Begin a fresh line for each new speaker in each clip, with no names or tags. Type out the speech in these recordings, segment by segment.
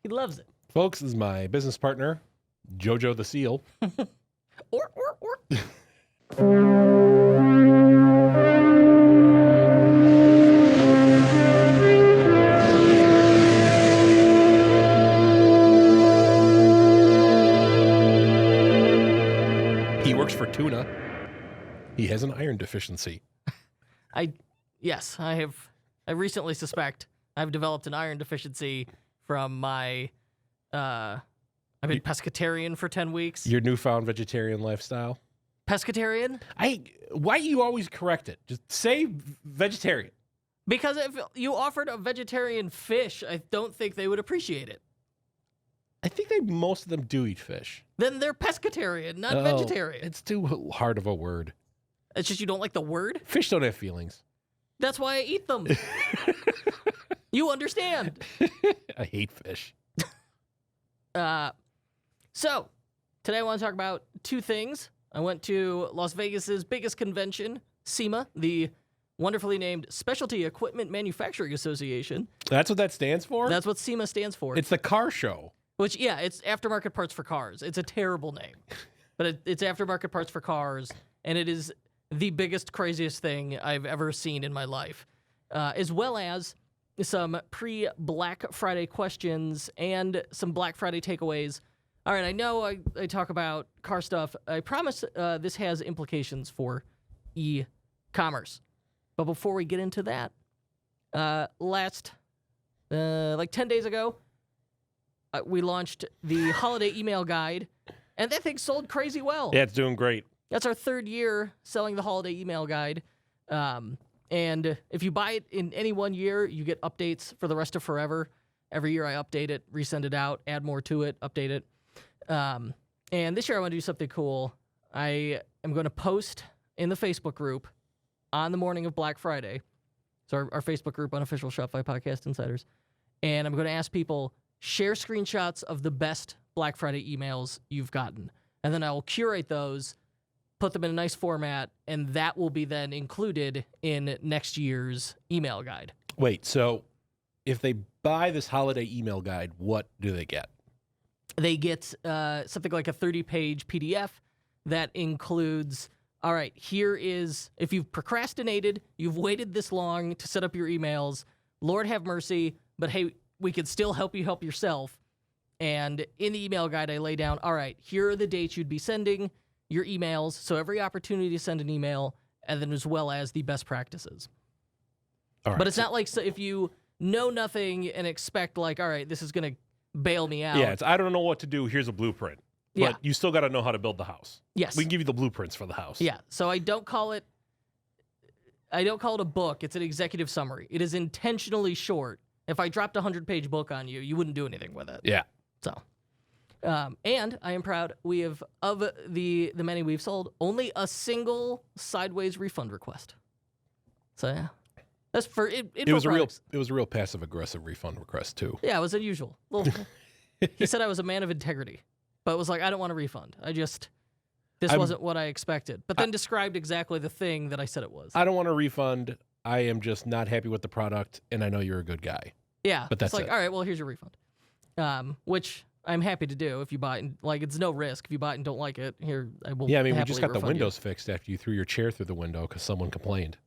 He loves it.
Folks, this is my business partner, Jojo the Seal.
Or.
He works for tuna. He has an iron deficiency.
I recently suspect I've developed an iron deficiency from my, I've been pescatarian for 10 weeks.
Your newfound vegetarian lifestyle.
Pescatarian?
Why do you always correct it? Just say vegetarian.
Because if you offered a vegetarian fish, I don't think they would appreciate it.
I think most of them do eat fish.
Then they're pescatarian, not vegetarian.
It's too hard of a word.
It's just you don't like the word?
Fish don't have feelings.
That's why I eat them. You understand.
I hate fish.
So, today I want to talk about two things. I went to Las Vegas's biggest convention, SEMA, the wonderfully named Specialty Equipment Manufacturing Association.
That's what that stands for?
That's what SEMA stands for.
It's the car show.
Which, yeah, it's aftermarket parts for cars. It's a terrible name. But it's aftermarket parts for cars, and it is the biggest, craziest thing I've ever seen in my life. As well as some pre-Black Friday questions and some Black Friday takeaways. All right, I know I talk about car stuff. I promise this has implications for e-commerce. But before we get into that, like 10 days ago, we launched the holiday email guide, and that thing sold crazy well.
Yeah, it's doing great.
That's our third year selling the holiday email guide. And if you buy it in any one year, you get updates for the rest of forever. Every year I update it, resend it out, add more to it, update it. And this year I want to do something cool. I am going to post in the Facebook group on the morning of Black Friday. So our Facebook group, Unofficial Shopify Podcast Insiders. And I'm going to ask people, share screenshots of the best Black Friday emails you've gotten. And then I will curate those, put them in a nice format, and that will be then included in next year's email guide.
Wait, so if they buy this holiday email guide, what do they get?
They get something like a 30-page PDF that includes, all right, here is, if you've procrastinated, you've waited this long to set up your emails, Lord have mercy, but hey, we can still help you help yourself. And in the email guide, I lay down, all right, here are the dates you'd be sending your emails, so every opportunity to send an email, and then as well as the best practices.
All right,
but it's not like so if you know nothing and expect like, all right, this is going to bail me out.
Yeah, it's I don't know what to do, here's a blueprint. But
Yeah.
you still got to know how to build the house.
Yes.
We can give you the blueprints for the house.
Yeah, so I don't call it a book, it's an executive summary. It is intentionally short. If I dropped a 100-page book on you, you wouldn't do anything with it.
Yeah.
So, and I am proud we have, of the many we've sold, only a single sideways refund request. So yeah, that's for it.
It was a real passive aggressive refund request too.
Yeah, it was unusual. He said I was a man of integrity, but it was like I don't want a refund. This wasn't what I expected. But then described exactly the thing that I said it was.
I don't want a refund. I am just not happy with the product, and I know you're a good guy.
Yeah,
but that's
it's like,
it.
all right, well, here's your refund, which I'm happy to do if you buy it. And, like, it's no risk. If you buy it and don't like it, here, I will
Yeah, I mean, we
happily
just got the
refund
windows fixed after you threw your chair through the window because someone complained.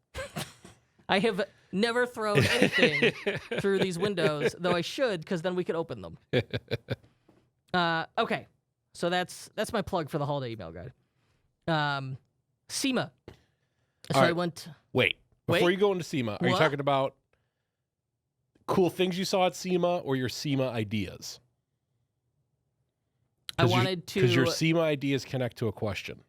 I have never thrown anything through these windows, though I should, because then we could open them. Okay, so that's my plug for the holiday email guide. SEMA. So
right.
I went...
Wait. Before
Wait?
you go into SEMA, are you
What?
talking about cool things you saw at SEMA or your SEMA ideas?
I wanted to...
Because your SEMA ideas connect to a question.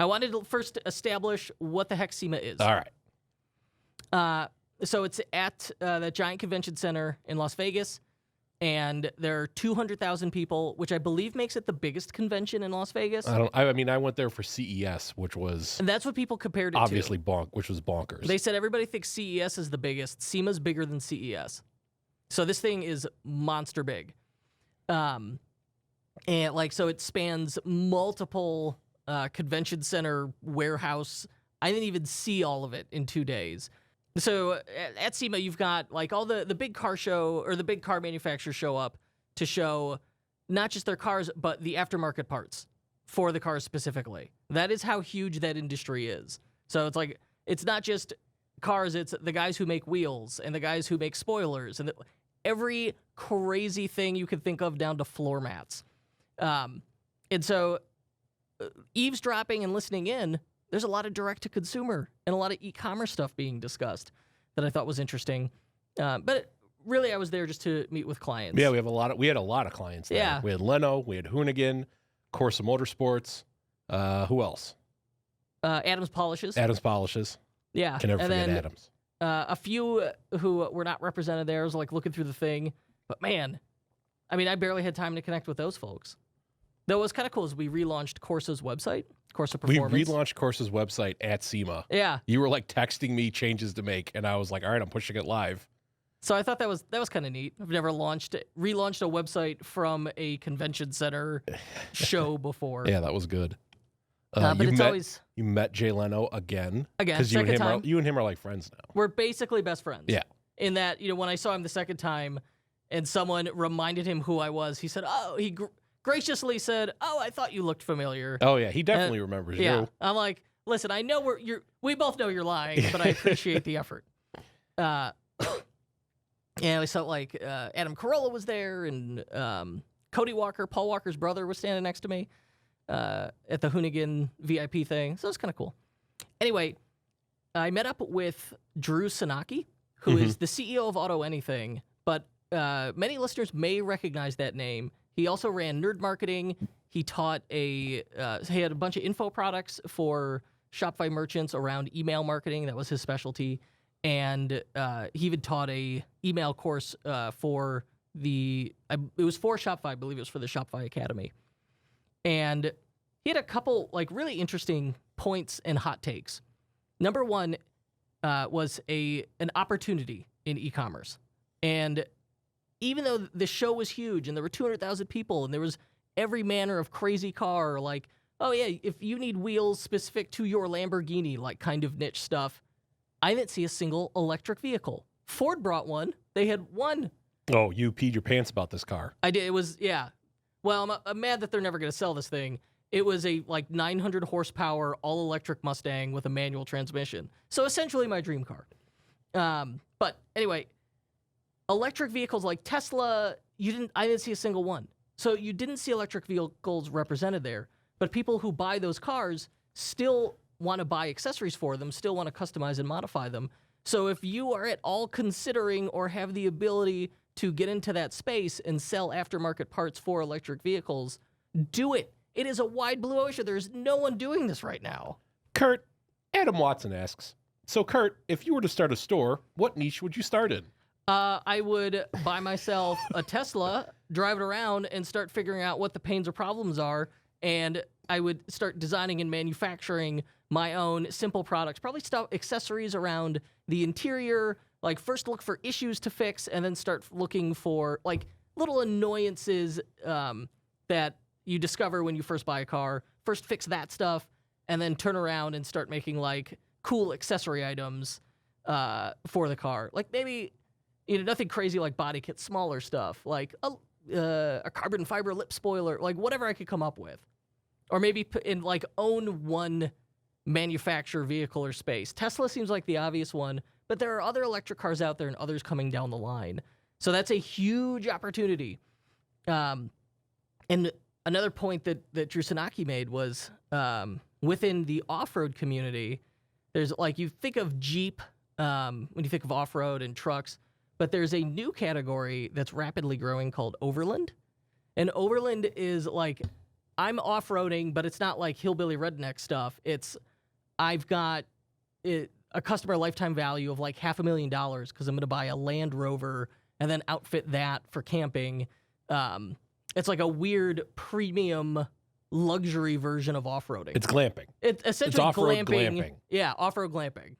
I wanted to first establish what the heck SEMA is.
All right.
So it's at the giant convention center in Las Vegas, and there are 200,000 people, which I believe makes it the biggest convention in Las Vegas.
I mean, I went there for CES, which was
And that's what people compared it
obviously
to.
which was bonkers.
They said everybody thinks CES is the biggest. SEMA's bigger than CES. So this thing is monster big. And so it spans multiple convention center warehouse. I didn't even see all of it in 2 days. So at SEMA, you've got like all the big car show or the big car manufacturers show up. to show not just their cars, but the aftermarket parts for the cars specifically. That is how huge that industry is. So it's like, it's not just cars, it's the guys who make wheels and the guys who make spoilers and every crazy thing you can think of down to floor mats. And so eavesdropping and listening in, there's a lot of direct-to-consumer and a lot of e-commerce stuff being discussed that I thought was interesting. But really, I was there just to meet with clients.
Yeah, we had a lot of clients there.
Yeah.
We had Leno, we had Hoonigan, Corsa Motorsports. Who else?
Adams Polishes.
Adams Polishes.
Yeah.
Can never
and
forget
then,
Adams.
A few who were not represented there. I was like looking through the thing. But man, I mean, I barely had time to connect with those folks. Though what was kind of cool is we relaunched Corsa's website, Corsa Performance.
We relaunched Corsa's website at SEMA.
Yeah.
You were like texting me changes to make, and I was like, all right, I'm pushing it live.
So I thought that was kind of neat. I've never relaunched a website from a convention center show before.
Yeah, that was good.
But it's always...
You met Jay Leno again.
Because
you and him are like friends now.
We're basically best friends.
Yeah.
In that, when I saw him the second time and someone reminded him who I was, he said, he graciously said, I thought you looked familiar.
Oh, yeah. He definitely remembers
yeah.
you.
I'm like, listen, I know we both know you're lying, but I appreciate the effort. Yeah, we saw like Adam Carolla was there, and Cody Walker, Paul Walker's brother, was standing next to me at the Hoonigan VIP thing. So it's kind of cool. Anyway, I met up with Drew Skokie, who is the CEO of Auto Anything, but many listeners may recognize that name. He also ran Nerd Marketing. He taught he had a bunch of info products for Shopify merchants around email marketing. That was his specialty. And he even taught a email course it was for Shopify, I believe it was for the Shopify Academy. And he had a couple like really interesting points and hot takes. Number one was an opportunity in e-commerce. And even though the show was huge and there were 200,000 people and there was every manner of crazy car, like, oh yeah, if you need wheels specific to your Lamborghini, like kind of niche stuff, I didn't see a single electric vehicle. Ford brought one. They had one.
Oh, you peed your pants about this car.
I did. It was, yeah. Well, I'm mad that they're never going to sell this thing. It was a 900 horsepower all electric Mustang with a manual transmission. So essentially my dream car. But anyway, electric vehicles like Tesla, I didn't see a single one. So you didn't see electric vehicles represented there, but people who buy those cars still want to buy accessories for them, still want to customize and modify them. So if you are at all considering or have the ability to get into that space and sell aftermarket parts for electric vehicles, do it. It is a wide blue ocean. There's no one doing this right now.
Kurt, Adam Watson asks, so Kurt, if you were to start a store, what niche would you start in?
I would buy myself a Tesla, drive it around, and start figuring out what the pains or problems are, and I would start designing and manufacturing my own simple products, probably accessories around the interior, like first look for issues to fix, and then start looking for like little annoyances that you discover when you first buy a car. First fix that stuff, and then turn around and start making like cool accessory items for the car. Like maybe, nothing crazy like body kit, smaller stuff, like a carbon fiber lip spoiler, like whatever I could come up with. Or maybe own one manufacturer, vehicle, or space. Tesla seems like the obvious one, but there are other electric cars out there and others coming down the line. So that's a huge opportunity. And another point that Drew Skokie made was within the off-road community, there's you think of Jeep when you think of off-road and trucks, but there's a new category that's rapidly growing called Overland. And Overland is I'm off-roading, but it's not like hillbilly redneck stuff. I've got a customer lifetime value of $500,000 because I'm going to buy a Land Rover and then outfit that for camping. It's like a weird premium luxury version of off-roading.
It's glamping.
It's essentially
off-road glamping.
Yeah, off-road glamping.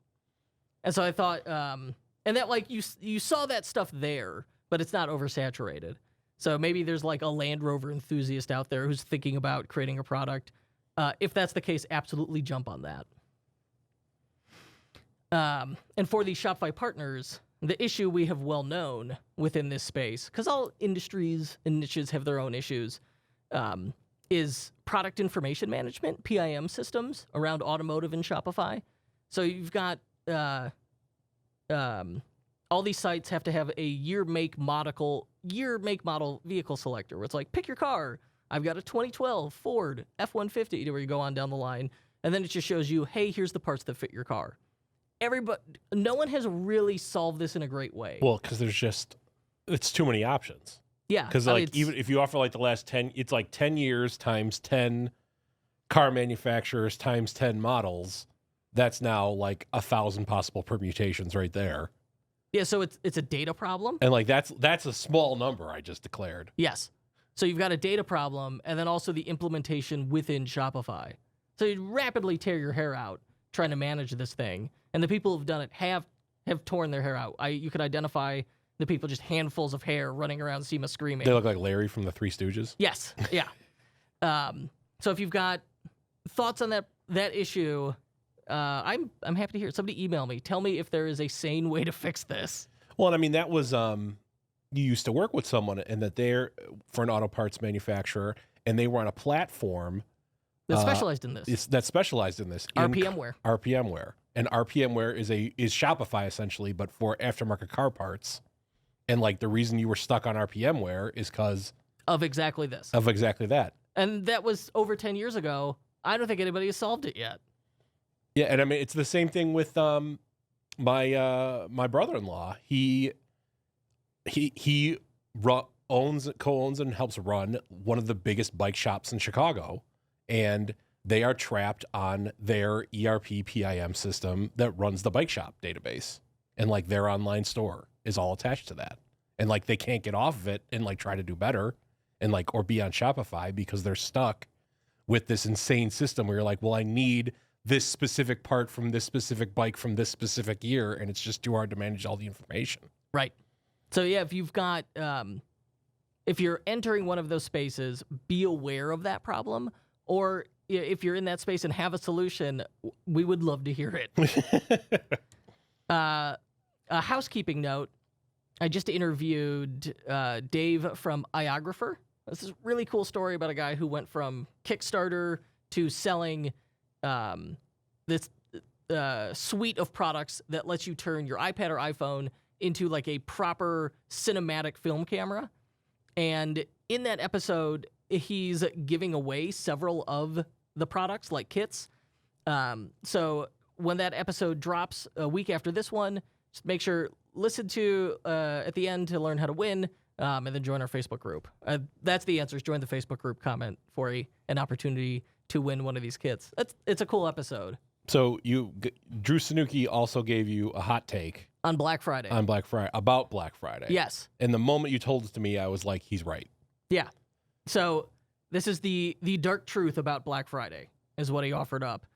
And so I thought, and that you saw that stuff there, but it's not oversaturated. So maybe there's a Land Rover enthusiast out there who's thinking about creating a product. If that's the case, absolutely jump on that. And for these Shopify partners, the issue we have well known within this space, because all industries and niches have their own issues, is product information management, PIM systems around automotive and Shopify. So you've got all these sites have to have a year, make, model vehicle selector, where it's like, pick your car. I've got a 2012 Ford F-150, where you go on down the line, and then it just shows you, hey, here's the parts that fit your car. No one has really solved this in a great way.
Well, because it's too many options.
Yeah.
Because even if you offer like the last 10, it's like 10 years times 10 car manufacturers times 10 models. That's now like 1,000 possible permutations right there.
Yeah, so it's a data problem.
And like that's a small number I just declared.
Yes. So you've got a data problem, and then also the implementation within Shopify. So you rapidly tear your hair out trying to manage this thing. And the people who've done it have torn their hair out. You could identify the people, just handfuls of hair running around SEMA screaming.
They look like Larry from the Three Stooges.
Yes. Yeah. So if you've got thoughts on that issue, I'm happy to hear it. Somebody email me. Tell me if there is a sane way to fix this.
Well, I mean, that was you used to work with someone, and that they're for an auto parts manufacturer, and they were on a platform
that specialized in this.
That specialized in this.
RPMware.
RPMware. And RPMware is Shopify essentially, but for aftermarket car parts. And like the reason you were stuck on RPMware is because
of exactly this.
Of exactly that.
And that was over 10 years ago. I don't think anybody has solved it yet.
Yeah, and I mean it's the same thing with my brother-in-law. He co-owns and helps run one of the biggest bike shops in Chicago, and they are trapped on their ERP PIM system that runs the bike shop database, and like their online store is all attached to that, and like they can't get off of it and like try to do better and like or be on Shopify because they're stuck with this insane system where you're like, well, I need this specific part from this specific bike from this specific year, and it's just too hard to manage all the information.
Right. So yeah, if you've got, if you're entering one of those spaces, be aware of that problem. Or if you're in that space and have a solution, we would love to hear it. A housekeeping note, I just interviewed Dave from Iographer. This is a really cool story about a guy who went from Kickstarter to selling this suite of products that lets you turn your iPad or iPhone into like a proper cinematic film camera. And in that episode, he's giving away several of the products, like kits. So when that episode drops a week after this one, just make sure, listen to at the end to learn how to win, and then join our Facebook group. That's the answer, is join the Facebook group, comment for an opportunity to win one of these kits. It's a cool episode.
So Drew Sanuki also gave you a hot take
on Black Friday.
About Black Friday.
Yes.
And the moment you told it to me, I was like, he's right.
Yeah. So this is the dark truth about Black Friday, is what he offered up.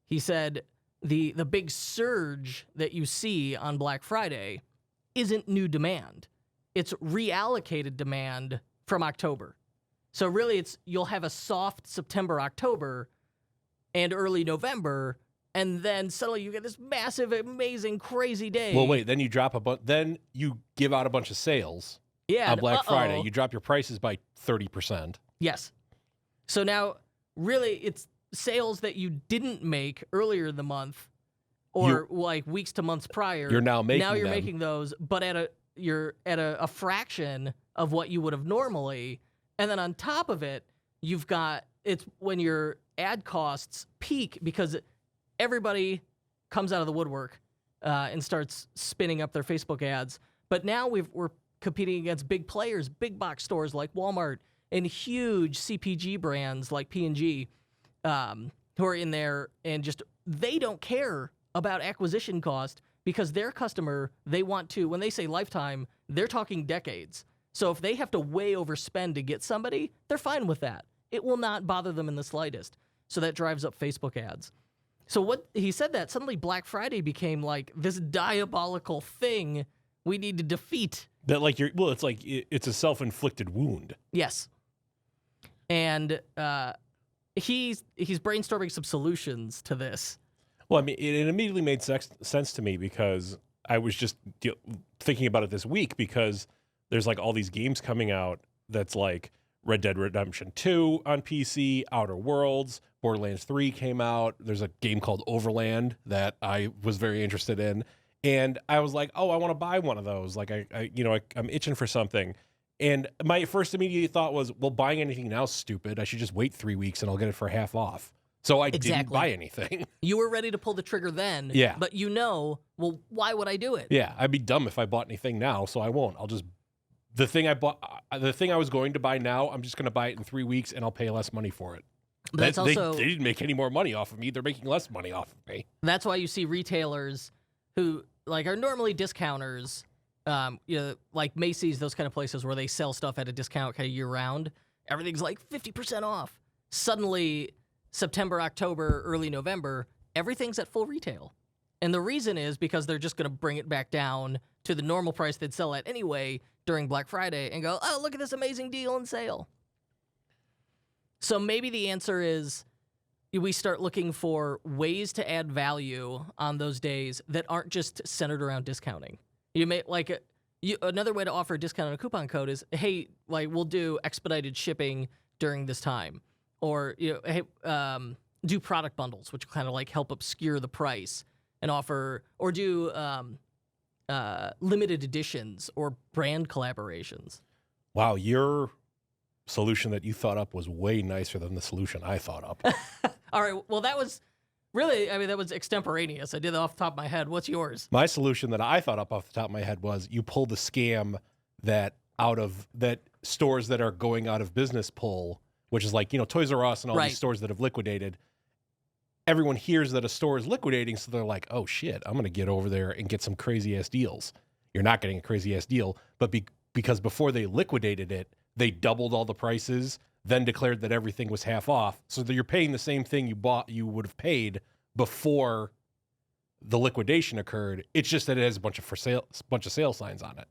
He said the big surge that you see on Black Friday isn't new demand. It's reallocated demand from October. So really you'll have a soft September, October, and early November, and then suddenly you get this massive, amazing, crazy day.
Well, wait, then you then you give out a bunch of sales.
Yeah,
on Black Friday. You drop your prices by 30%.
Yes. So now, really, it's sales that you didn't make earlier in the month, or like weeks to months prior.
You're now making
Now you're
them.
making those, but you're at a fraction of what you would have normally. And then on top of it, you've got, it's when your ad costs peak because everybody comes out of the woodwork and starts spinning up their Facebook ads. But now we're competing against big players, big box stores like Walmart, and huge CPG brands like P&G who are in there, and just they don't care about acquisition cost because their customer, they want to, when they say lifetime, they're talking decades. So if they have to way overspend to get somebody, they're fine with that. It will not bother them in the slightest. So that drives up Facebook ads. So what he said, that suddenly Black Friday became like this diabolical thing we need to defeat.
That like it's like it's a self-inflicted wound.
Yes. And he's brainstorming some solutions to this.
Well, I mean, it immediately made sense to me because I was just thinking about it this week because there's like all these games coming out that's like Red Dead Redemption 2 on PC, Outer Worlds, Borderlands 3 came out. There's a game called Overland that I was very interested in. And I was like, oh, I want to buy one of those. Like I'm itching for something. And my first immediate thought was, well, buying anything now is stupid. I should just wait 3 weeks and I'll get it for half off. So I didn't buy anything.
You were ready to pull the trigger then.
Yeah.
But well, why would I do it?
Yeah, I'd be dumb if I bought anything now, so I won't. I'll just the thing I was going to buy now, I'm just going to buy it in 3 weeks and I'll pay less money for it.
But that's also
they didn't make any more money off of me. They're making less money off of me.
That's why you see retailers who like are normally discounters, like Macy's, those kind of places where they sell stuff at a discount kind of year round. Everything's like 50% off. Suddenly, September, October, early November, everything's at full retail. And the reason is because they're just going to bring it back down to the normal price they'd sell at anyway during Black Friday and go, oh, look at this amazing deal and sale. So maybe the answer is we start looking for ways to add value on those days that aren't just centered around discounting. You may another way to offer a discount on a coupon code is, hey, like we'll do expedited shipping during this time, or hey, do product bundles, which kind of like help obscure the price and offer, or do limited editions or brand collaborations.
Wow, your solution that you thought up was way nicer than the solution I thought up.
All right, well, that was that was extemporaneous. I did that off the top of my head. What's yours?
My solution that I thought up off the top of my head was you pull the scam that stores that are going out of business pull, which is like, Toys R Us and all these stores that have liquidated. Everyone hears that a store is liquidating, so they're like, oh, shit, I'm going to get over there and get some crazy-ass deals. You're not getting a crazy-ass deal, but because before they liquidated it, they doubled all the prices, then declared that everything was half off, so that you're paying the same thing you would have paid before the liquidation occurred. It's just that it has a bunch of sale signs on it.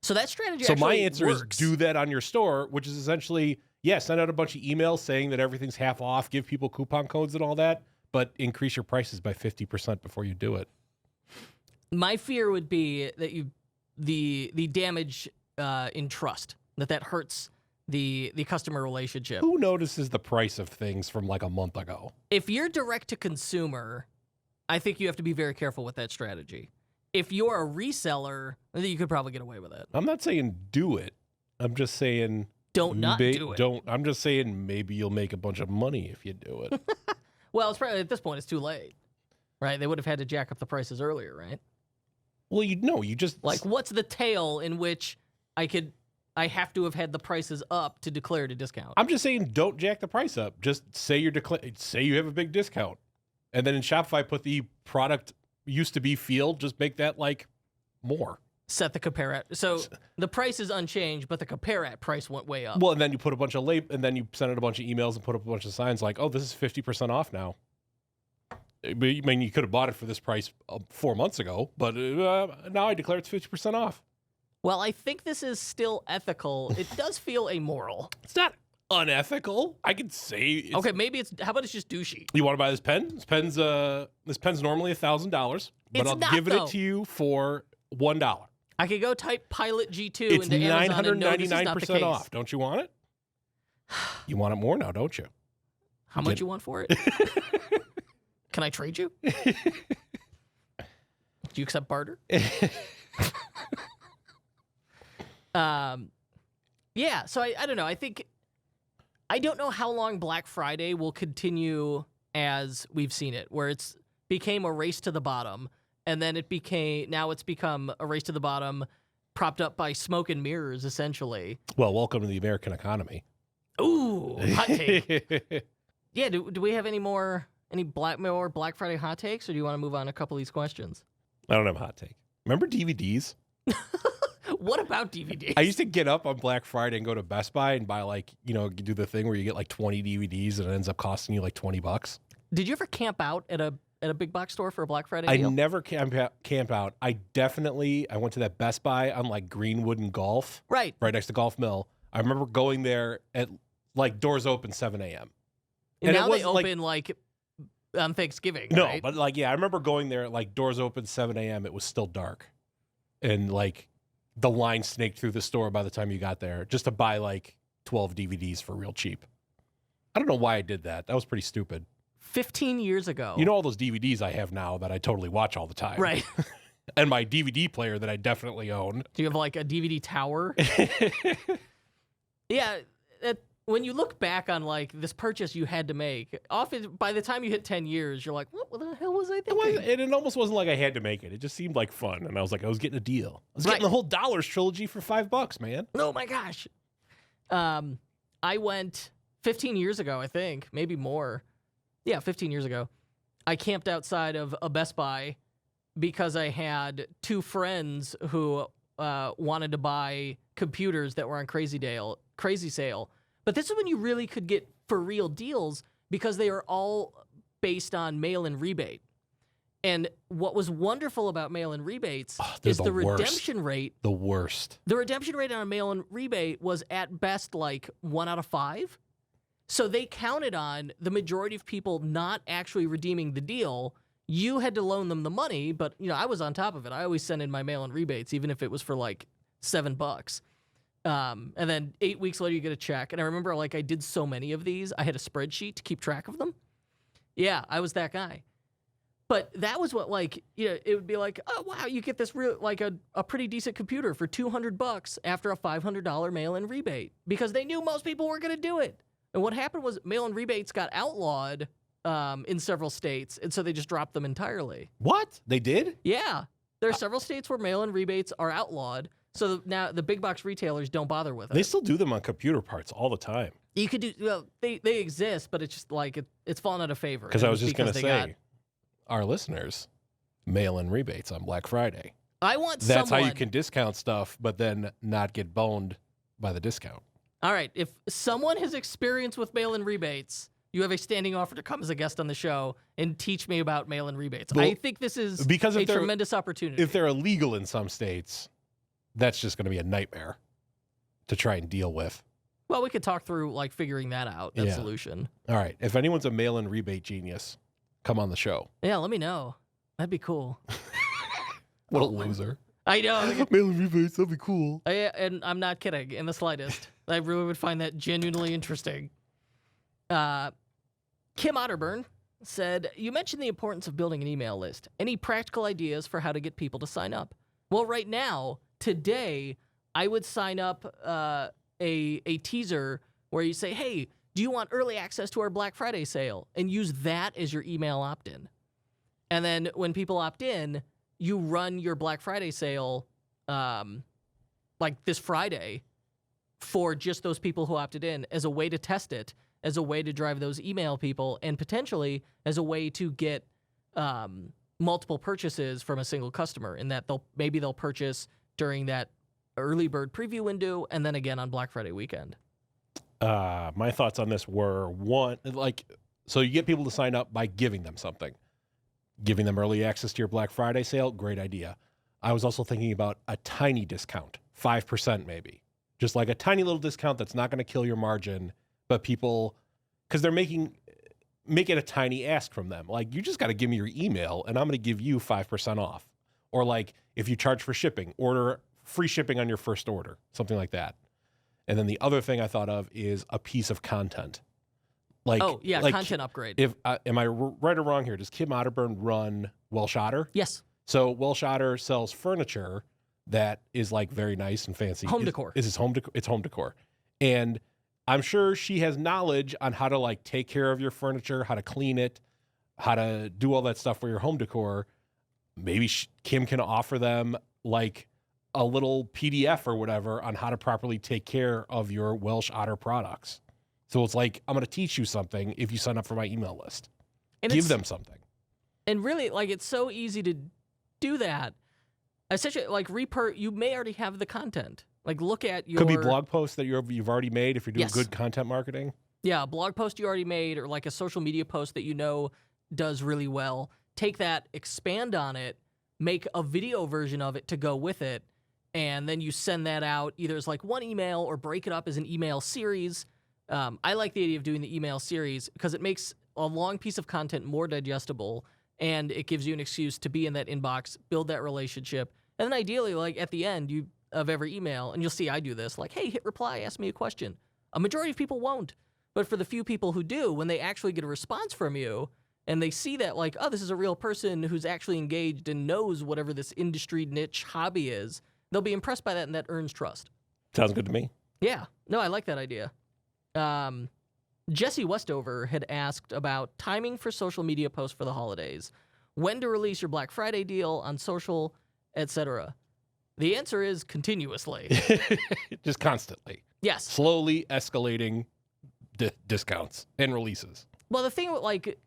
So that strategy
So
actually
my answer
works.
is do that on your store, which is essentially, send out a bunch of emails saying that everything's half off, give people coupon codes and all that, but increase your prices by 50% before you do it.
My fear would be that the damage in trust, that hurts the customer relationship.
Who notices the price of things from like a month ago?
If you're direct to consumer, I think you have to be very careful with that strategy. If you're a reseller, then you could probably get away with it.
I'm not saying do it. I'm just saying
do it.
I'm just saying maybe you'll make a bunch of money if you do it.
Well, it's probably at this point it's too late, right? They would have had to jack up the prices earlier, right?
Well, you just
like what's the tail in which I have to have had the prices up to declare it a discount?
I'm just saying don't jack the price up. Just say you have a big discount, and then in Shopify put the product used to be field. Just make that like more.
Set the compare at. So the price is unchanged, but the compare at price went way up.
Well, and then you put a bunch of and then you send out a bunch of emails and put up a bunch of signs like, oh, this is 50% off now. I mean, you could have bought it for this price 4 months ago, but now I declare it's 50% off.
Well, I think this is still ethical. It does feel amoral.
It's not unethical. I could say
okay, maybe how about it's just douchey?
You want to buy this pen? This pen's normally $1,000, but I'll give it to you for $1.
I could go type Pilot G2
it's
into Amazon and know this is not the
999%
case.
off. Don't you want it? You want it more now, don't you?
How much you want for it? Can I trade you? Do you accept barter? Yeah, so I don't know. I don't know how long Black Friday will continue as we've seen it, where it's became a race to the bottom. And then now it's become a race to the bottom propped up by smoke and mirrors, essentially.
Well, welcome to the American economy.
Ooh, hot take. Yeah, do we have any more Black Friday hot takes, or do you want to move on a couple of these questions?
I don't have a hot take. Remember DVDs?
What about DVDs?
I used to get up on Black Friday and go to Best Buy and buy do the thing where you get like 20 DVDs and it ends up costing you like $20.
Did you ever camp out at a big box store for a Black Friday deal?
I never camp out. I went to that Best Buy on like Greenwood and Golf.
Right
Next to Golf Mill. I remember going there at like doors open 7 a.m.
And now they open like on Thanksgiving,
no,
right?
but I remember going there at like doors open 7 a.m. It was still dark. and like the line snaked through the store by the time you got there just to buy like 12 DVDs for real cheap. I don't know why I did that. That was pretty stupid.
15 years ago.
You know all those DVDs I have now that I totally watch all the time.
Right.
And my DVD player that I definitely own.
Do you have like a DVD tower? Yeah. When you look back on like this purchase you had to make, often by the time you hit 10 years, you're like, what the hell was I thinking?
It almost wasn't like I had to make it. It just seemed like fun. And I was like, I was getting a deal. I was getting the whole Dollars trilogy for $5, man.
Oh my gosh. I went 15 years ago, I think, maybe more. Yeah, 15 years ago. I camped outside of a Best Buy because I had two friends who wanted to buy computers that were on crazy sale. But this is when you really could get for real deals because they are all based on mail-in rebate. And what was wonderful about mail-in rebates is the redemption rate.
The worst.
The redemption rate on a mail-in rebate was at best like 1 out of 5. So they counted on the majority of people not actually redeeming the deal. You had to loan them the money, but I was on top of it. I always sent in my mail-in rebates, even if it was for like $7. And then 8 weeks later, you get a check. And I remember like I did so many of these. I had a spreadsheet to keep track of them. Yeah, I was that guy. But that was what it would be like, oh, wow, you get this real like a pretty decent computer for $200 after a $500 mail-in rebate because they knew most people were going to do it. And what happened was mail-in rebates got outlawed in several states, and so they just dropped them entirely.
What? They did?
Yeah. There are several states where mail-in rebates are outlawed, so now the big box retailers don't bother with it.
They still do them on computer parts all the time.
You could do, they exist, but it's just like it's fallen out of favor.
Because I was just going to say, our listeners, mail-in rebates on Black Friday. That's how you can discount stuff, but then not get boned by the discount.
All right, if someone has experience with mail-in rebates, you have a standing offer to come as a guest on the show and teach me about mail-in rebates. Well, I think this is a tremendous opportunity.
If they're illegal in some states, that's just going to be a nightmare to try and deal with.
Well, we could talk through figuring that out, that solution.
All right, if anyone's a mail-in rebate genius, come on the show.
Yeah, let me know. That'd be cool.
What a loser.
I know.
Mail-in rebates, that'd be cool.
And I'm not kidding in the slightest. I really would find that genuinely interesting. Kim Otterburn said, you mentioned the importance of building an email list. Any practical ideas for how to get people to sign up? Well, right now, today, I would sign up a teaser where you say, hey, do you want early access to our Black Friday sale? And use that as your email opt-in. And then when people opt in, you run your Black Friday sale like this Friday for just those people who opted in as a way to test it, as a way to drive those email people, and potentially as a way to get multiple purchases from a single customer in that they'll purchase during that early bird preview window and then again on Black Friday weekend.
My thoughts on this were so you get people to sign up by giving them something. Giving them early access to your Black Friday sale, great idea. I was also thinking about a tiny discount, 5% maybe. Just like a tiny little discount that's not going to kill your margin, but people, because they're making it a tiny ask from them. Like, you just got to give me your email and I'm going to give you 5% off. Or like, if you charge for shipping, order free shipping on your first order, something like that. And then the other thing I thought of is a piece of content.
Content upgrade.
Am I right or wrong here? Does Kim Otterburn run Welsh Otter?
Yes.
So Welsh Otter sells furniture that is like very nice and fancy.
Home decor.
It's home decor. And I'm sure she has knowledge on how to take care of your furniture, how to clean it, how to do all that stuff for your home decor. Maybe Kim can offer them a little PDF or whatever on how to properly take care of your Welsh Otter products. So it's like, I'm going to teach you something if you sign up for my email list. And give them something. And
really, it's so easy to do that. Essentially, you may already have the content. Look at your...
Could be blog posts that you've already made if you're doing good content marketing.
Yeah, a blog post you already made or a social media post that does really well. Take that, expand on it, make a video version of it to go with it, and then you send that out either as one email or break it up as an email series. I like the idea of doing the email series because it makes a long piece of content more digestible, and it gives you an excuse to be in that inbox, build that relationship, And then ideally, like at the end of every email, and you'll see I do this, like, hey, hit reply, ask me a question. A majority of people won't. But for the few people who do, when they actually get a response from you, and they see that, like, oh, this is a real person who's actually engaged and knows whatever this industry niche hobby is, they'll be impressed by that, and that earns trust.
Sounds good to me.
Yeah. No, I like that idea. Jesse Westover had asked about timing for social media posts for the holidays, when to release your Black Friday deal on social, etc. The answer is continuously.
Just constantly.
Yes.
Slowly escalating discounts and releases.
Well, the thing, like,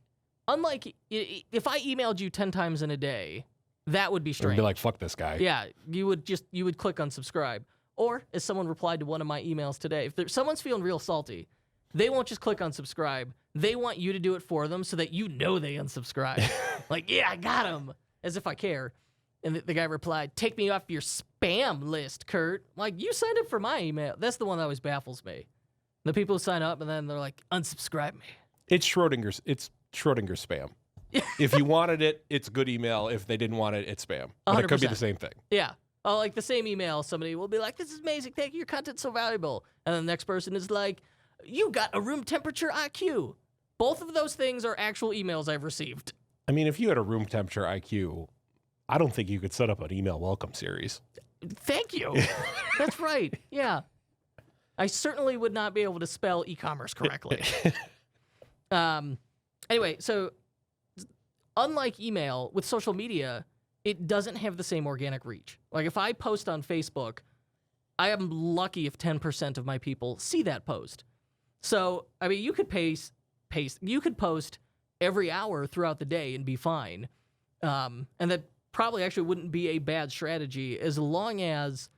unlike if I emailed you 10 times in a day, that would be strange.
You'd be like, fuck this guy.
Yeah, you would click unsubscribe. Or, as someone replied to one of my emails today, if someone's feeling real salty, they won't just click unsubscribe. They want you to do it for them so that you know they unsubscribe. Like, yeah, I got them. As if I care. And the guy replied, take me off your spam list, Kurt. Like, you signed up for my email. That's the one that always baffles me. The people who sign up and then they're like, unsubscribe me.
It's Schrodinger's spam. If you wanted it, it's good email. If they didn't want it, it's spam. But
100%.
It could be the same thing.
Yeah. Oh, like the same email, somebody will be like, this is amazing. Thank you. Your content's so valuable. And then the next person is like, you got a room temperature IQ. Both of those things are actual emails I've received.
I mean, if you had a room temperature IQ, I don't think you could set up an email welcome series.
Thank you. That's right. Yeah. I certainly would not be able to spell e-commerce correctly. Anyway, so unlike email, with social media, it doesn't have the same organic reach. Like if I post on Facebook, I am lucky if 10% of my people see that post. So, I mean, you could you could post every hour throughout the day and be fine. And that probably actually wouldn't be a bad strategy as long as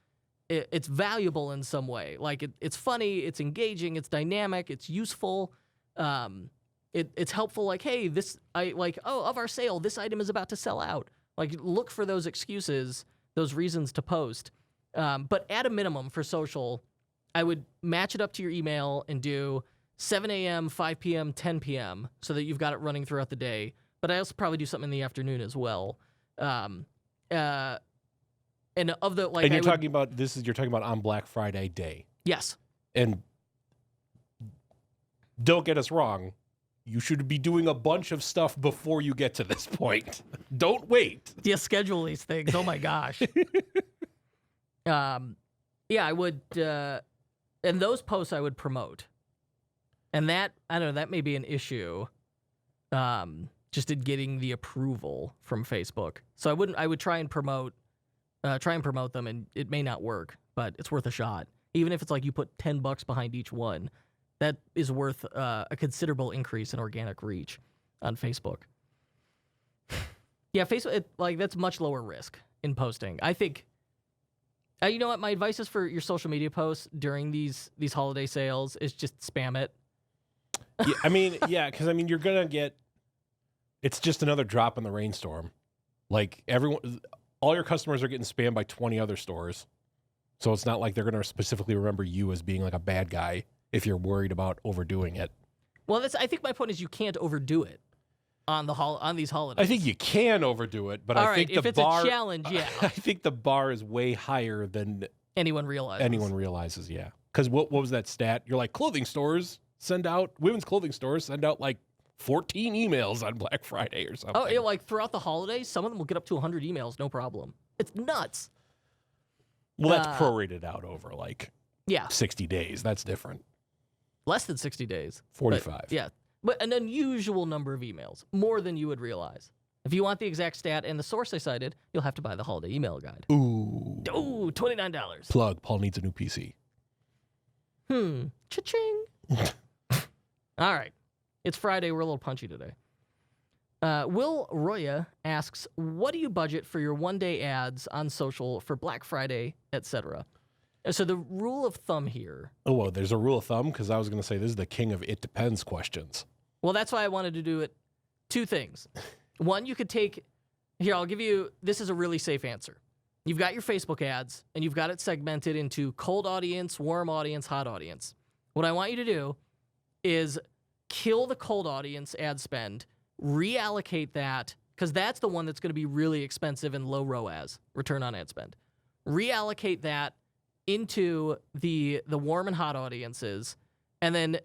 it's valuable in some way. Like it's funny, it's engaging, it's dynamic, it's useful. It's helpful. Like, hey, of our sale, this item is about to sell out. Like, look for those excuses, those reasons to post. But at a minimum for social, I would match it up to your email and do 7 a.m., 5 p.m., 10 p.m. so that you've got it running throughout the day. But I also probably do something in the afternoon as well. And of the like,
and you're talking about on Black Friday day.
Yes. And
don't get us wrong, you should be doing a bunch of stuff before you get to this point. Don't wait.
Yeah, schedule these things. Oh my gosh. Yeah, I would, and those posts I would promote. And that, I don't know, that may be an issue, just in getting the approval from Facebook. So I would try and promote them, and it may not work, but it's worth a shot. Even if it's like you put $10 behind each one, that is worth a considerable increase in organic reach on Facebook. Yeah, Facebook, that's much lower risk in posting. I think, you know what, my advice is for your social media posts during these holiday sales is just spam it.
Yeah, because you're going to get, it's just another drop in the rainstorm. Like all your customers are getting spammed by 20 other stores. So it's not like they're going to specifically remember you as being like a bad guy if you're worried about overdoing it.
Well, I think my point is you can't overdo it on these holidays.
I think you can overdo it, but I think
if it's a challenge, yeah.
I think the bar is way higher than
anyone realizes.
Yeah. Because what was that stat? You're like, women's clothing stores send out like 14 emails on Black Friday or something.
Oh, yeah, like throughout the holidays, some of them will get up to 100 emails, no problem. It's nuts.
Well, that's prorated out over 60 days. That's different.
Less than 60 days.
45.
But an unusual number of emails, more than you would realize. If you want the exact stat and the source I cited, you'll have to buy the holiday email guide.
Ooh,
$29.
Plug. Paul needs a new PC.
Cha-ching. All right. It's Friday. We're a little punchy today. Will Roya asks, what do you budget for your one-day ads on social for Black Friday, etc.? So the rule of thumb here...
Oh, well, there's a rule of thumb? Because I was going to say this is the king of it depends questions.
Well, that's why I wanted to do it. Two things. One, you could take... Here, I'll give you... This is a really safe answer. You've got your Facebook ads, and you've got it segmented into cold audience, warm audience, hot audience. What I want you to do is kill the cold audience ad spend, reallocate that because that's the one that's going to be really expensive and low ROAS, return on ad spend. Reallocate that into the warm and hot audiences, and then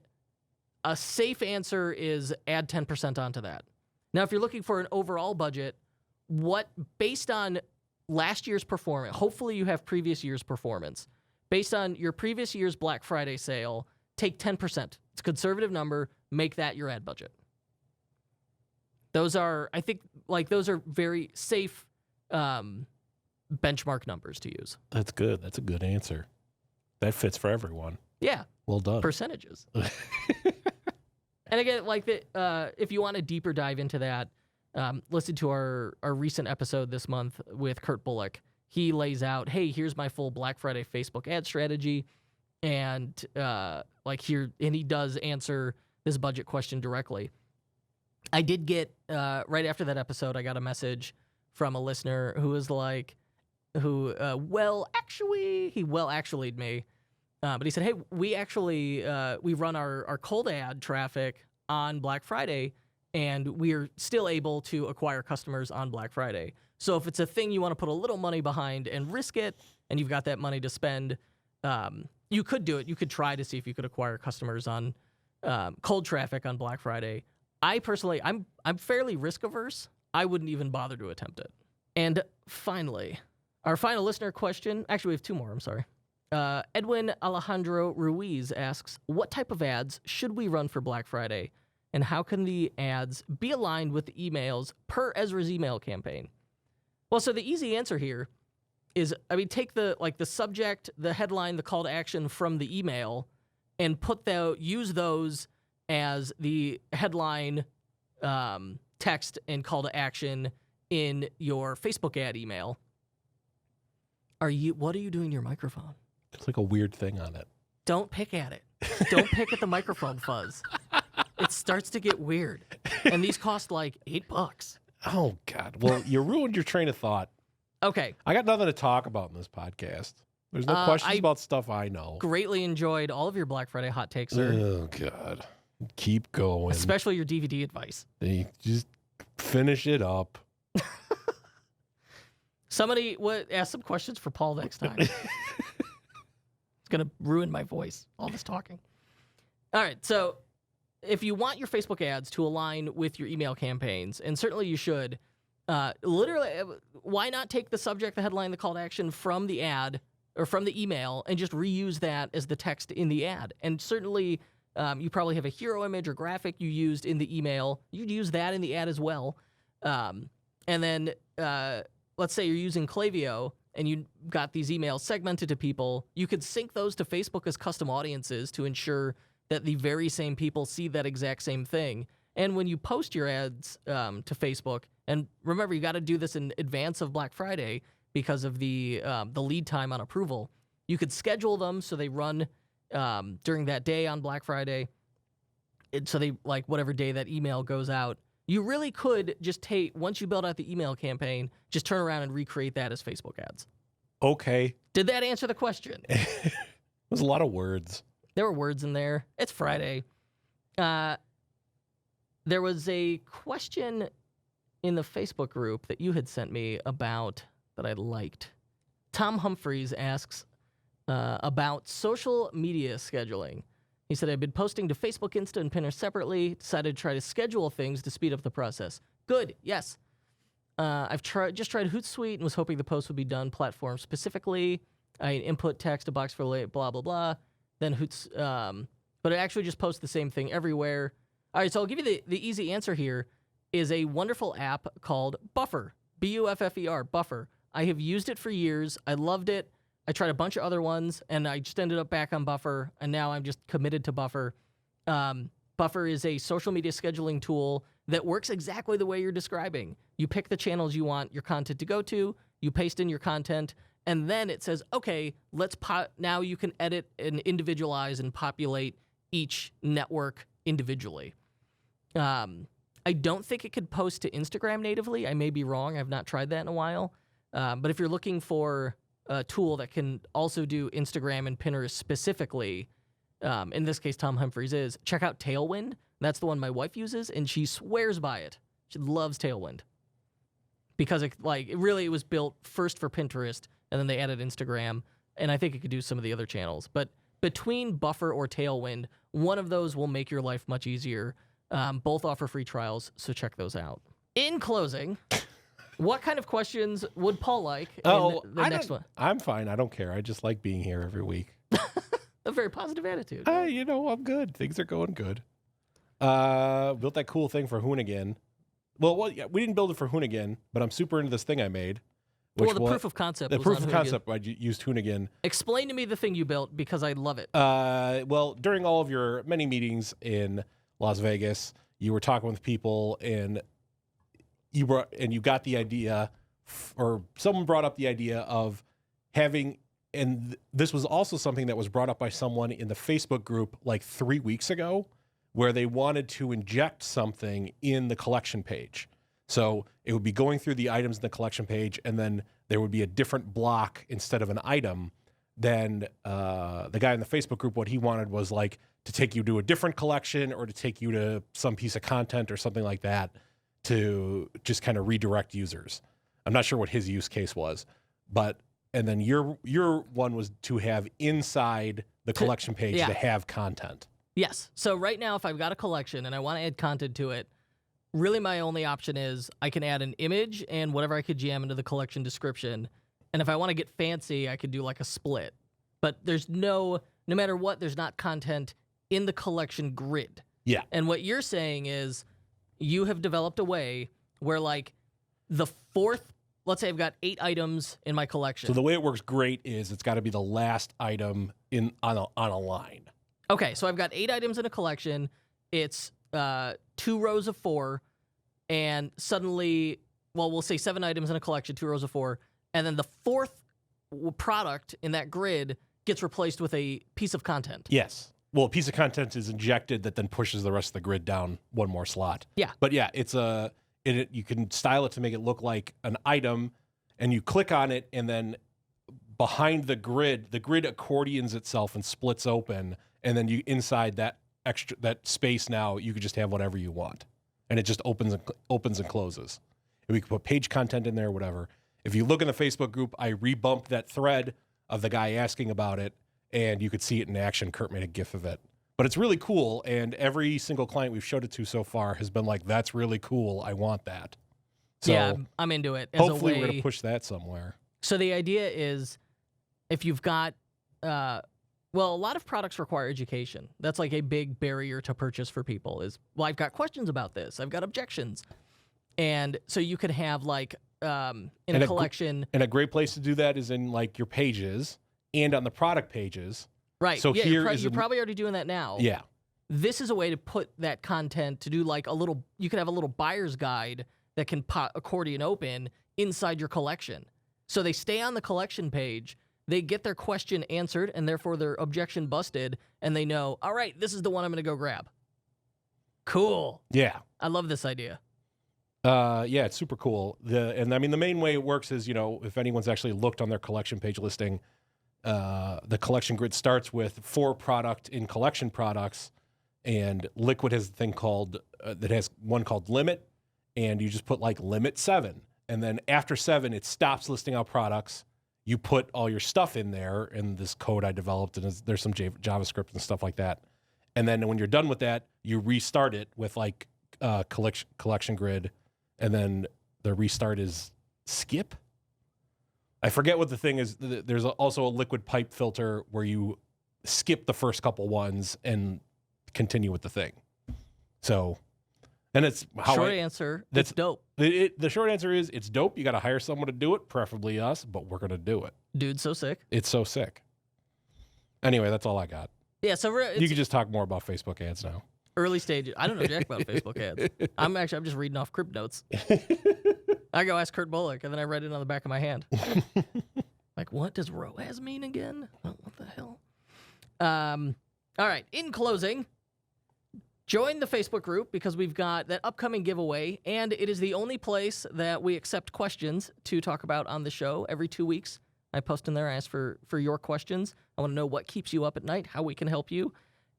a safe answer is add 10% onto that. Now, if you're looking for an overall budget, based on last year's performance, hopefully you have previous year's performance. Based on your previous year's Black Friday sale, take 10%. It's a conservative number. Make that your ad budget. Those are, I think, those are very safe benchmark numbers to use.
That's good. That's a good answer. That fits for everyone.
Yeah.
Well done.
Percentages. And again, if you want a deeper dive into that, listen to our recent episode this month with Kurt Bullock. He lays out, hey, here's my full Black Friday Facebook ad strategy, and he does answer this budget question directly. I did get right after that episode, I got a message from a listener who was like, he actually'd me. But he said, hey, we run our cold ad traffic on Black Friday, and we're still able to acquire customers on Black Friday. So if it's a thing you want to put a little money behind and risk it, and you've got that money to spend, you could do it. You could try to see if you could acquire customers on cold traffic on Black Friday. I personally, I'm fairly risk averse. I wouldn't even bother to attempt it. And finally, our final listener question. Actually, we have two more. I'm sorry. Edwin Alejandro Ruiz asks, what type of ads should we run for Black Friday? And how can the ads be aligned with the emails per Ezra's email campaign? Well, so the easy answer here is, take the subject, the headline, the call to action from the email, and use those as the headline, text, and call to action in your Facebook ad email. What are you doing to your microphone?
It's like a weird thing on it.
Don't pick at it. Don't pick at the microphone fuzz. It starts to get weird. And these cost like $8.
Oh, God. Well, you ruined your train of thought.
Okay.
I got nothing to talk about in this podcast. There's no questions about stuff I know.
Greatly enjoyed all of your Black Friday hot takes, sir.
Oh, God. Keep going.
Especially your DVD advice.
Just finish it up.
Somebody ask some questions for Paul next time. It's going to ruin my voice, all this talking. All right, so if you want your Facebook ads to align with your email campaigns, and certainly you should, literally, why not take the subject, the headline, the call to action from the ad or from the email and just reuse that as the text in the ad? And certainly you probably have a hero image or graphic you used in the email. You'd use that in the ad as well. And then let's say you're using Klaviyo and you got these emails segmented to people. You could sync those to Facebook as custom audiences to ensure that the very same people see that exact same thing. And when you post your ads to Facebook, and remember, you got to do this in advance of Black Friday because of the lead time on approval. You could schedule them so they run during that day on Black Friday. So they whatever day that email goes out. You really could just once you build out the email campaign, just turn around and recreate that as Facebook ads.
Okay.
Did that answer the question?
There's a lot of words.
There were words in there. It's Friday. There was a question in the Facebook group that you had sent me about that I liked. Tom Humphreys asks about social media scheduling. He said, I've been posting to Facebook, Insta, and Pinterest separately. Decided to try to schedule things to speed up the process. Good, yes. I've just tried Hootsuite and was hoping the post would be done platform specifically. I input text, a box for blah, blah, blah. Then but it actually just posts the same thing everywhere. All right, so I'll give you the easy answer here is a wonderful app called Buffer, Buffer, Buffer. I have used it for years. I loved it. I tried a bunch of other ones, and I just ended up back on Buffer, and now I'm just committed to Buffer. Buffer is a social media scheduling tool that works exactly the way you're describing. You pick the channels you want your content to go to, you paste in your content, and then it says, okay, now you can edit and individualize and populate each network individually. I don't think it could post to Instagram natively. I may be wrong. I've not tried that in a while. But if you're looking for a tool that can also do Instagram and Pinterest specifically, in this case, Tom Humphreys check out Tailwind. That's the one my wife uses, and she swears by it. She loves Tailwind. because it was built first for Pinterest, and then they added Instagram, and I think it could do some of the other channels. But between Buffer or Tailwind, one of those will make your life much easier. Both offer free trials, so check those out. In closing, what kind of questions would Paul like in the next one?
I'm fine. I don't care. I just like being here every week.
A very positive attitude.
I'm good. Things are going good. Built that cool thing for Hoonigan. Well, yeah, we didn't build it for Hoonigan, but I'm super into this thing I made.
The proof of concept.
The proof of concept, I used Hoonigan.
Explain to me the thing you built, because I love it.
Well, during all of your many meetings in Las Vegas, you were talking with people, and you got the idea, or someone brought up the idea of having, and this was also something that was brought up by someone in the Facebook group like 3 weeks ago, where they wanted to inject something in the collection page. So it would be going through the items in the collection page, and then there would be a different block instead of an item. Then the guy in the Facebook group, what he wanted was like to take you to a different collection, or to take you to some piece of content or something like that, to just kind of redirect users. I'm not sure what his use case was, and then your one was to have inside the collection page to have content.
Yes. So right now, if I've got a collection and I want to add content to it, really my only option is I can add an image and whatever I could jam into the collection description. And if I want to get fancy, I could do like a split. But there's no matter what, there's not content in the collection grid.
Yeah.
And what you're saying is you have developed a way where like the fourth, let's say I've got 8 items in my collection.
So the way it works great is it's got to be the last item on a line.
Okay, so I've got 8 items in a collection. It's 2 rows of 4, and suddenly, well, we'll say 7 items in a collection, 2 rows of 4, and then the fourth product in that grid gets replaced with a piece of content.
Yes. Well, a piece of content is injected that then pushes the rest of the grid down one more slot.
Yeah.
But yeah, you can style it to make it look like an item, and you click on it, and then behind the grid accordions itself and splits open. And then you inside that space now, you could just have whatever you want, and it just opens and closes. And we could put page content in there, whatever. If you look in the Facebook group, I rebumped that thread of the guy asking about it, and you could see it in action. Kurt made a GIF of it, but it's really cool. And every single client we've showed it to so far has been like, "That's really cool. I want that." So
yeah, I'm into it.
Hopefully, we're gonna push that somewhere.
So the idea is, if you've got well, a lot of products require education. That's like a big barrier to purchase for people is, well, I've got questions about this. I've got objections. And so you could have like in a collection.
And a great place to do that is in like your pages and on the product pages.
Right.
So
yeah,
you're
probably already doing that now.
Yeah.
This is a way to put that content to do like you could have a little buyer's guide that can accordion open inside your collection. So they stay on the collection page. They get their question answered, and therefore their objection busted, and they know, all right, this is the one I'm going to go grab. Cool.
Yeah.
I love this idea.
Yeah, it's super cool. The main way it works is, if anyone's actually looked on their collection page listing, the collection grid starts with 4 product in collection products, and Liquid has a thing called, that has one called limit, and you just put like limit 7. And then after 7, it stops listing out products. You put all your stuff in there in this code I developed, and there's some JavaScript and stuff like that. And then when you're done with that, you restart it with like collection grid, and then the restart is skip. I forget what the thing is. There's also a liquid pipe filter where you skip the first couple ones and continue with the thing. So, and it's how
short answer. That's dope.
The short answer is it's dope. You got to hire someone to do it, preferably us, but we're going to do it.
Dude, so sick.
It's so sick. Anyway, that's all I got.
Yeah, so
you can just talk more about Facebook ads now.
Early stages. I don't know jack about Facebook ads. I'm just reading off Crypt Notes. I go ask Kurt Bullock, and then I read it on the back of my hand. Like, what does ROAS mean again? What the hell? All right, in closing, join the Facebook group because we've got that upcoming giveaway, and it is the only place that we accept questions to talk about on the show. Every 2 weeks, I post in there, I ask for your questions. I want to know what keeps you up at night, how we can help you,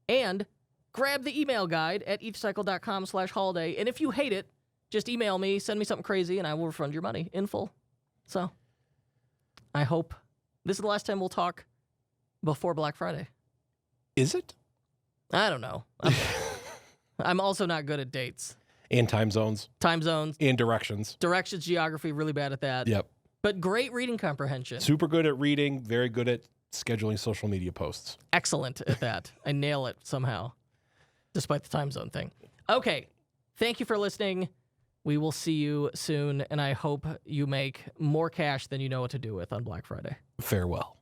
and grab the email guide at ethcycle.com/holiday. And if you hate it, just email me, send me something crazy, and I will refund your money in full. So I hope this is the last time we'll talk before Black Friday.
Is it?
I don't know. I'm also not good at dates.
And time zones.
Time zones.
And directions.
Directions, geography, really bad at that.
Yep.
But great reading comprehension.
Super good at reading, very good at scheduling social media posts.
Excellent at that. I nail it somehow, despite the time zone thing. Okay. Thank you for listening. We will see you soon, and I hope you make more cash than you know what to do with on Black Friday.
Farewell.